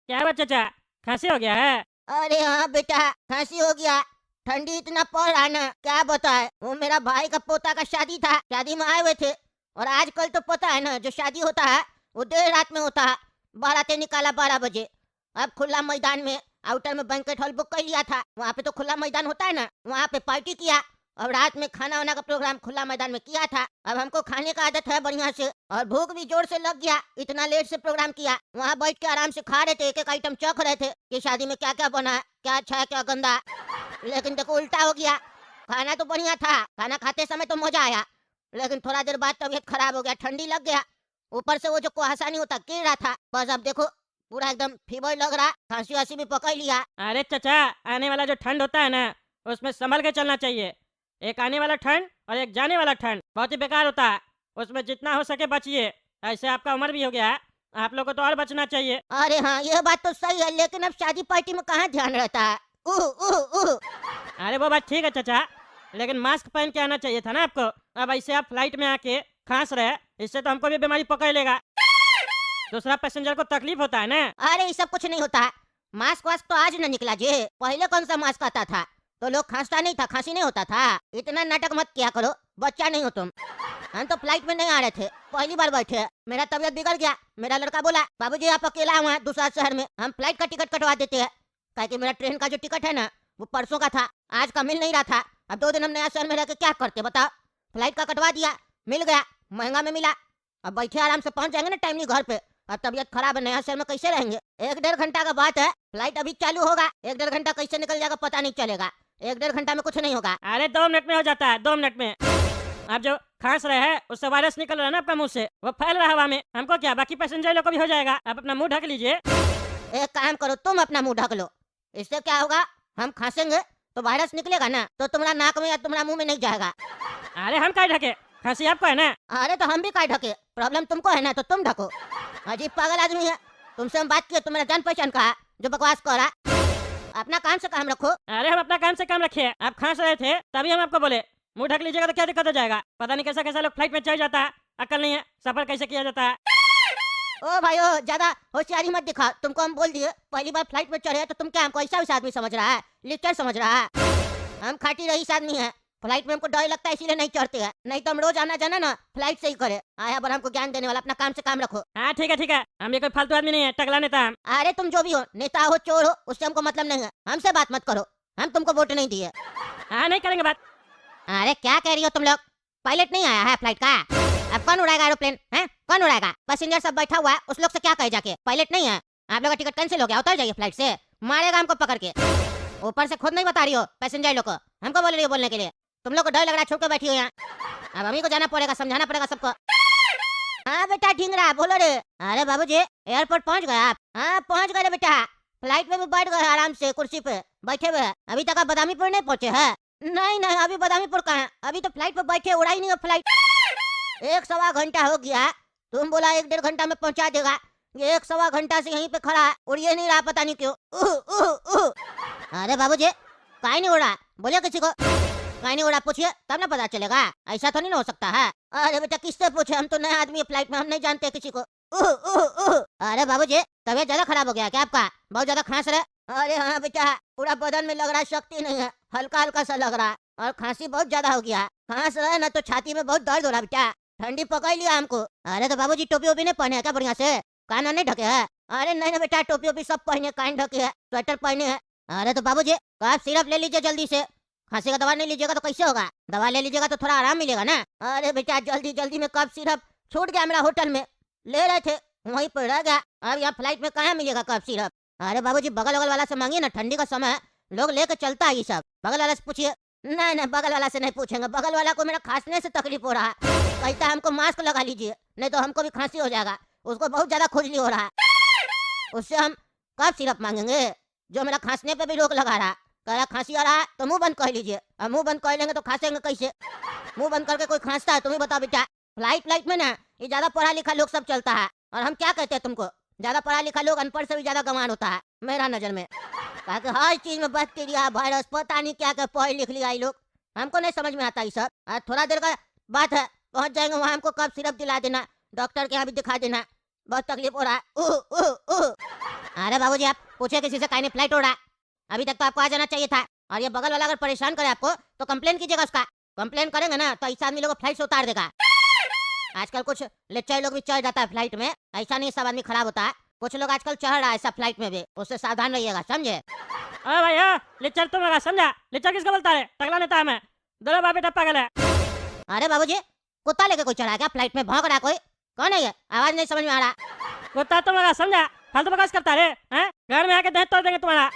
क्या हुआ चाचा? खांसी हो गया है? अरे हाँ बेटा, खांसी हो गया। ठंडी इतना पड़ रहा ना, क्या बताए। वो मेरा भाई का पोता का शादी था, शादी में आए हुए थे। और आजकल तो पता है ना, जो शादी होता है वो देर रात में होता है। बारातें निकाला 12 बजे। अब खुला मैदान में, आउटर में बैंकेट हॉल बुक कर लिया था, वहाँ पे तो खुला मैदान होता है ना, वहाँ पे पार्टी किया। अब रात में खाना वाना का प्रोग्राम खुला मैदान में किया था। अब हमको खाने का आदत है बढ़िया से, और भूख भी जोर से लग गया, इतना लेट से प्रोग्राम किया। वहाँ बैठ के आराम से खा रहे थे, एक एक आइटम चख रहे थे कि शादी में क्या क्या बना है, क्या अच्छा है क्या गंदा है। लेकिन देखो उल्टा हो गया। खाना तो बढ़िया था, खाना खाते समय तो मजा आया, लेकिन थोड़ा देर बाद तबीयत खराब हो गया, ठंडी लग गया। ऊपर से वो जो कुहासा नहीं होता गिर रहा था, बस अब देखो पूरा एकदम फीवर लग रहा, खांसी वासी भी पकड़ लिया। अरे चाचा, आने वाला जो ठंड होता है ना, उसमें संभल के चलना चाहिए। एक आने वाला ठंड और एक जाने वाला ठंड बहुत ही बेकार होता है। उसमें जितना हो सके बचिए। ऐसे आपका उम्र भी हो गया है, आप लोग को तो और बचना चाहिए। अरे हाँ, यह बात तो सही है, लेकिन अब शादी पार्टी में कहाँ ध्यान रहता है। उह उह उह। अरे वो बात ठीक है चाचा, लेकिन मास्क पहन के आना चाहिए था ना आपको। अब ऐसे आप फ्लाइट में आके खांस रहे, इससे तो हमको भी बीमारी पकड़ लेगा। दूसरा पैसेंजर को तकलीफ होता है ना। अरे ये सब कुछ नहीं होता है। मास्क वास्क तो आज न निकला जी, पहले कौन सा मास्क आता था, तो लोग खांसता नहीं था, खांसी नहीं होता था। इतना नाटक मत किया करो, बच्चा नहीं हो तुम। हम तो फ्लाइट में नहीं आ रहे थे, पहली बार बैठे, मेरा तबीयत बिगड़ गया। मेरा लड़का बोला बाबूजी आप अकेला हुआ दूसरा शहर में, हम फ्लाइट का टिकट कटवा देते हैं। कहा कि मेरा ट्रेन का जो टिकट है ना, वो परसों का था, आज का मिल नहीं रहा था। अब 2 दिन हम नया शहर में रह के क्या करते बताओ। फ्लाइट का कटवा दिया, मिल गया, महंगा में मिला। अब बैठे आराम से पहुंच जाएंगे ना टाइमली घर पे। अब तबीयत खराब है, नया शहर में कैसे रहेंगे। 1-1.5 घंटा का बात है, फ्लाइट अभी चालू होगा, 1-1.5 घंटा कैसे निकल जाएगा पता नहीं चलेगा। 1-1.5 घंटा में कुछ नहीं होगा। अरे 2 मिनट में हो जाता है, 2 मिनट में। आप जो खांस रहे हैं उससे वायरस निकल रहा है ना आपका मुंह से, वो फैल रहा है हवा में। हमको क्या, बाकी पैसेंजर लोग को भी हो जाएगा। आप अपना मुंह ढक लीजिए। एक काम करो, तुम अपना मुंह ढक लो। इससे क्या होगा, हम खांसेंगे तो वायरस निकलेगा ना, तो तुम्हारा नाक में या तुम्हारा मुंह में नहीं जाएगा। अरे हम क्या ढके, खांसी आपको है ना। अरे तो हम भी काय ढके, प्रॉब्लम तुमको है ना, तो तुम ढको। अजीब पागल आदमी है। तुमसे हम बात किए, तुम मेरा जान पहचान का है, जो बकवास कर रहा। अपना काम से काम रखो। अरे हम अपना काम से काम रखे, आप खांस रहे थे तभी हम आपको बोले मुंह ढक लीजिएगा। तो क्या दिक्कत हो जाएगा, पता नहीं कैसा कैसा लोग फ्लाइट में चढ़ जाता है, अकल नहीं है सफर कैसे किया जाता है। ओ भाई ओ, ज्यादा होशियारी मत दिखा। तुमको हम बोल दिए, पहली बार फ्लाइट में चढ़े तो तुम क्या हमको ऐसा वैसा आदमी समझ रहा है, लिफ्टर समझ रहा है। हम खाटी रईस आदमी है, फ्लाइट में हमको डर लगता है इसीलिए नहीं चढ़ते हैं, नहीं तो हम रोज आना जाना ना फ्लाइट से ही करे। आया पर हमको ज्ञान देने वाला, अपना काम से काम रखो। हाँ ठीक है, हम ये कोई फालतू आदमी नहीं है, टकला नेता हम। अरे तुम जो भी हो, नेता हो चोर हो, उससे हमको मतलब नहीं है, हमसे बात मत करो, हम तुमको वोट नहीं दिए। हाँ नहीं करेंगे बात। अरे क्या कह रही हो तुम लोग, पायलट नहीं आया है फ्लाइट का। अब कौन उड़ाएगा एरोप्लेन है, कौन उड़ाएगा। पैसेंजर सब बैठा हुआ है, उस लोग से क्या कहे जाके, पायलट नहीं है। आप लोग का टिकट कैंसिल हो गया, उतर जाइए फ्लाइट से, मारेगा हमको पकड़ के। ऊपर से खुद नहीं बता रही हो पैसेंजर लोग को, हमको बोल रही हो बोलने के लिए। तुम लोग को डर लग रहा है, छुप के बैठी हो यहाँ। अब हमी को जाना पड़ेगा, समझाना पड़ेगा सबको। हाँ बेटा ढींगरा बोलो रे। अरे बाबूजी एयरपोर्ट पहुंच गए आप। हाँ पहुंच गए बेटा, फ्लाइट में भी बैठ गए आराम से कुर्सी पे बैठे हुए। अभी तक आप बदामीपुर नहीं पहुंचे हैं। नहीं नहीं, अभी बदामीपुर कहाँ है, अभी तो फ्लाइट पे बैठे, उड़ा ही नहीं है फ्लाइट। 1-1.25 घंटा हो गया, तुम बोला 1-1.5 घंटा में पहुंचा देगा, ये 1-1.25 घंटा से यहीं पे खड़ा है, उड़िए नहीं रहा, पता नहीं क्यों। अरे बाबूजी काहे नहीं उड़ा, बोलिए किसी को, काहे नहीं उड़ा पूछिए, तब ना पता चलेगा, ऐसा तो नहीं ना हो सकता है। अरे बेटा किससे पूछे, हम तो नए आदमी है फ्लाइट में, हम नहीं जानते किसी को। अरे बाबूजी तबीयत ज्यादा खराब हो गया क्या आपका, बहुत ज्यादा खांस रहे। अरे हाँ बेटा, पूरा बदन में लग रहा है शक्ति नहीं है, हल्का हल्का सा लग रहा है, और खांसी बहुत ज्यादा हो गया। खांस रहे ना तो छाती में बहुत दर्द हो रहा बेटा, ठंडी पकड़ लिया हमको। अरे तो बाबूजी टोपी वोपी नहीं पहने है क्या बढ़िया से, कान नहीं ढके है। अरे नहीं ना बेटा, टोपी वोपी सब पहने, कान ढके है, स्वेटर पहने है। अरे तो बाबूजी कफ सिरप ले लीजिए जल्दी से, खांसी का दवा नहीं लीजिएगा तो कैसे होगा, दवा ले लीजिएगा तो थोड़ा आराम मिलेगा ना। अरे बेटा जल्दी जल्दी में कफ सिरप छूट गया मेरा, होटल में ले रहे थे वहीं पर रह गया, अब यहाँ फ्लाइट में कहाँ मिलेगा कफ सिरप। अरे बाबूजी बगल वगल वाला से मांगिए ना, ठंडी का समय लोग लेके चलता है ये सब, बगल वाला से पूछिए। नहीं नहीं बगल वाला से नहीं पूछेंगे, बगल वाला को मेरा खांसने से तकलीफ हो रहा है, कहता है हमको मास्क लगा लीजिए नहीं तो हमको भी खांसी हो जाएगा, उसको बहुत ज्यादा खुजली हो रहा है, उससे हम कफ सिरप मांगेंगे जो मेरा खांसने पे भी रोक लगा रहा। कह रहा खांसी आ रहा है तो मुंह बंद कर लीजिए, अब मुंह बंद कर लेंगे तो खांसेंगे कैसे, मुंह बंद करके कोई खांसता है, तुम्हें बताओ बेटा। फ्लाइट में ना ये ज्यादा पढ़ा लिखा लोग सब चलता है, और हम क्या कहते हैं तुमको, ज्यादा पढ़ा लिखा लोग अनपढ़ से भी ज्यादा गंवार होता है मेरा नजर में। कहा कि हर चीज में बैक्टीरिया वायरस पता नहीं क्या क्या पढ़ लिख लिया ये लोग, हमको नहीं समझ में आता ये सब। थोड़ा देर का बात है, पहुंच जाएंगे वहाँ, हमको कफ सिरप दिला देना, डॉक्टर के यहाँ भी दिखा देना, बहुत तकलीफ हो रहा है। अरे बाबूजी आप पूछे किसी से, काहे नहीं फ्लाइट उड़ा? अभी तक तो आपको आ जाना चाहिए था। और ये बगल वाला अगर परेशान करे आपको तो कंप्लेन कीजिएगा उसका। कंप्लेन करेंगे ना तो ऐसा आदमी लोग को फ्लाइट से उतार देगा। आजकल कुछ लेक्चर लोग भी चढ़ जाता है फ्लाइट में, ऐसा नहीं सब आदमी खराब होता है। कुछ लोग आजकल चढ़ रहा है ऐसा फ्लाइट में भी, उससे सावधान रहिएगा, समझे? अरे भाई लेक्चर तो मेरा समझा, लेक्चर किसका बोलता है? टकला नेता है मैं। दोनों बाप बेटा पागल है। अरे बाबूजी कुत्ता लेके कोई चढ़ा है क्या फ्लाइट में? भौंक रहा कोई? कौन है ये? आवाज नहीं समझ में आ रहा। कुत्ता तो मेरा समझा, फालतू बकवास करता रे हैं? घर में आके देह तोड़ देंगे तुम्हारा।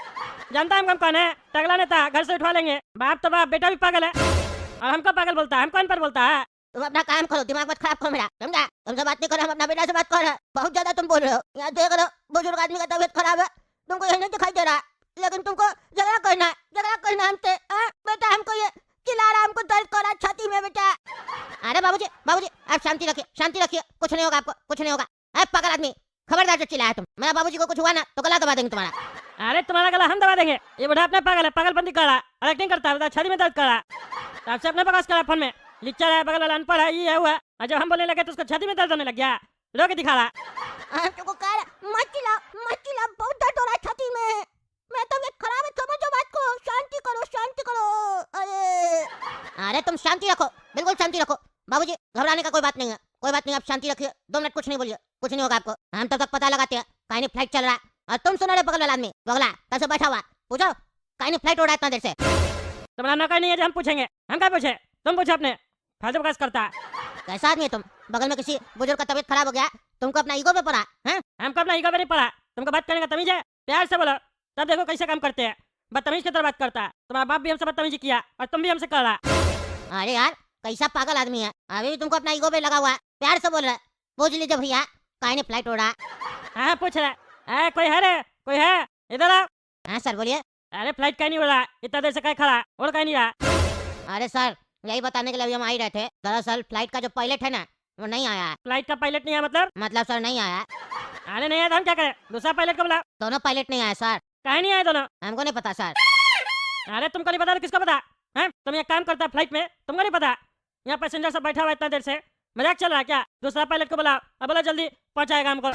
जानता है हम कौन है? टकला नेता, घर से उठवा लेंगे। बाप तो बाप, बेटा भी पागल है और हमको पागल बोलता है। हम कौन पर बोलता है? तुम अपना काम करो, दिमाग मत खराब करो मेरा, समझा? तुमसे बात नहीं कर रहा, हम अपना बेटा से बात कर रहे हैं। बहुत ज्यादा तुम बोल रहे हो। यहाँ देख रहे हो बुजुर्ग आदमी का तबीयत खराब है, तुमको यही नहीं दिखाई दे रहा, लेकिन तुमको झगड़ा करना है हमसे। बेटा हमको ये चिल्ला रहा, हमको दर्द कर रहा छाती में बेटा। अरे बाबूजी आप शांति रखिए, कुछ नहीं होगा आपको, कुछ नहीं होगा। पागल आदमी, खबरदार जो चिल्लाया तुम, मेरा बाबूजी को कुछ हुआ ना तो गला दबा देंगे तुम्हारा। अरे तुम्हारा गला हम दबा देंगे। ये बुढ़ा अपने पागल है, पागलपंती कर रहा है और एक्टिंग करता है, छाती में दर्द कर रहा है। आपसे अपने बकवास कर रहा है फोन में। लिच्चर है, बगल वाला अनपढ़ है, ये है हुआ। और जब हम बोलने लगे तो उसको छाती में दर्द होने लग गया, रो के दिखा रहा। तुमको कह रहा मत चिल्ला, बहुत दर्द हो रहा है छाती में। मैं तबीयत खराब है, समझो बात को, शांति करो। अरे तुम शांति रखो, बिल्कुल शांति रखो। बाबूजी घबराने का कोई बात नहीं है, आप शांति रखिए। 2 मिनट कुछ नहीं बोलिए, कुछ नहीं होगा आपको। हम तब तक पता लगाते हैं कहीं नहीं फ्लाइट चल रहा है। और तुम सुनो रे बगल वाला आदमी, बगला कैसे बैठा हुआ, पूछो कहीं नहीं फ्लाइट उड़ा इतना देर से। तुम्हारा नौकर नहीं है जो हम पूछेंगे, हम क्या पूछे? तुम पूछो अपने, फालतू बकवास करता है। कैसा आदमी है तुम? बगल में किसी बुजुर्ग का तबीयत खराब हो गया, तुमको अपना ईगो पे पड़ा है? हमको अपना ईगो पे नहीं पड़ा। तुमको बात करने का तमीज है? प्यार से बोलो, तब देखो कैसे काम करते हैं। बदतमीज की तरह बात करता है। तुम्हारा बाप भी हमसे बदतमीजी किया और तुम भी हमसे कर रहा। अरे यार कैसा पागल आदमी है, अभी भी तुमको अपना ईगो पे लगा हुआ है। प्यार से बोल रहा है, पूछ लीजिए भैया कहीं नहीं फ्लाइट उड़ा। हाँ पूछ रहा। कोई है रे? कोई है? इधर आओ। हाँ सर बोलिए। अरे फ्लाइट कहीं नहीं उड़ा, इतना देर से कहीं खड़ा और कहीं नहीं रहा। अरे सर यही बताने के लिए अभी हम आ ही रहे थे। दरअसल फ्लाइट का जो पायलट है ना वो नहीं आया। फ्लाइट का पायलट नहीं आया मतलब सर नहीं आया। अरे नहीं आया तो हम क्या करें? दूसरा पायलट को बुला। दोनों पायलट नहीं आया सर। कहीं नहीं आए दोनों? हमको नहीं पता सर। अरे तुमको नहीं पता तो किसको पता है? तुम ये काम करता है फ्लाइट में, तुमको नहीं पता? यहाँ पैसेंजर सब बैठा हुआ है इतना देर से, मजाक चल रहा है क्या? दूसरा पायलट को बुलाओ और बोलो जल्दी पहुंचाएगा हमको।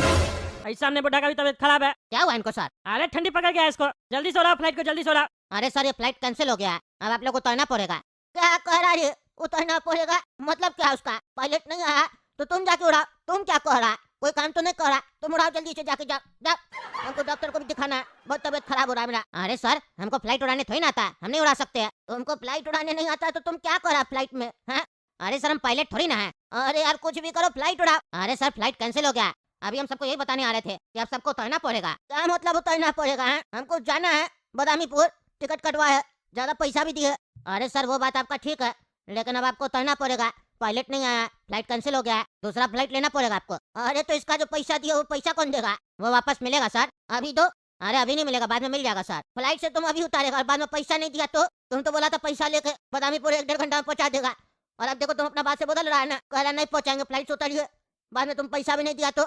ऐसा हमने बुढ़ा का भी तबीयत खराब है। क्या हुआ इनको सर? अरे ठंडी पकड़ गया इसको, जल्दी सो रहा फ्लाइट को, जल्दी सो रहा। अरे सर ये फ्लाइट कैंसिल हो गया है, अब आप लोग को उतरना पड़ेगा। क्या कह रहा है? उतरना पड़ेगा मतलब क्या? उसका पायलट नहीं आया तो तुम जाके उड़ाओ। तुम क्या कह रहा? कोई काम तो नहीं कर रहा, तुम उड़ाओ जल्दी से, जाके जाओ। हमको डॉक्टर को भी दिखाना है, बहुत तबीयत खराब हो रहा है मेरा। अरे सर हमको फ्लाइट उड़ाने थोड़ी ना आता है, हम नहीं उड़ा सकते हैं। तुमको फ्लाइट उड़ाने नहीं आता तो तुम क्या कर रहा फ्लाइट में? हैं? अरे सर हम पायलट थोड़ी ना है। अरे यार कुछ भी करो, फ्लाइट उड़ाओ। अरे सर फ्लाइट कैंसिल हो गया, अभी हम सबको यही बताने आ रहे थे कि अब सबको उतरना पड़ेगा। क्या मतलब उतरना पड़ेगा? है हमको जाना है बदामीपुर, टिकट कटवा है, ज्यादा पैसा भी दिए। अरे सर वो बात आपका ठीक है, लेकिन अब आपको उतरना पड़ेगा। पायलट नहीं आया, फ्लाइट कैंसिल हो गया है, दूसरा फ्लाइट लेना पड़ेगा आपको। अरे तो इसका जो पैसा दिया वो पैसा कौन देगा? वो वापस मिलेगा सर, अभी दो। अरे अभी नहीं मिलेगा, बाद में मिल जाएगा सर। फ्लाइट से तुम अभी उतारेगा और बाद में पैसा नहीं दिया तो? तुम तो बोला था पैसा लेके बदामीपुर 1-1.5 घंटा में पहुंचा देगा, और अब देखो तुम अपना बात से बदल रहा है ना, कह रहा नहीं पहुंचाएंगे, फ्लाइट से उतारिए, बाद में तुम पैसा भी नहीं दिया तो?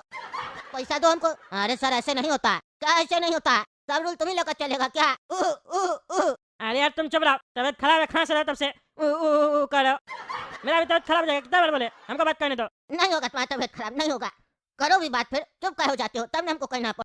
पैसा दो हमको। अरे सर ऐसे नहीं होता। क्या ऐसे नहीं होता? सब रूल तुम्ही लेकर चलेगा क्या? अरे यार तुम चुप रहो, तबीयत खराब है, खांस रहा है तब से कर रहे हो। मेरा भी तबीयत खराब हो जाएगा, कितना बार बोले? हमको बात करने दो। नहीं होगा तुम्हारा तबीयत खराब, नहीं होगा। करो भी बात, फिर चुप क्या हो जाते हो? तब हमको कहना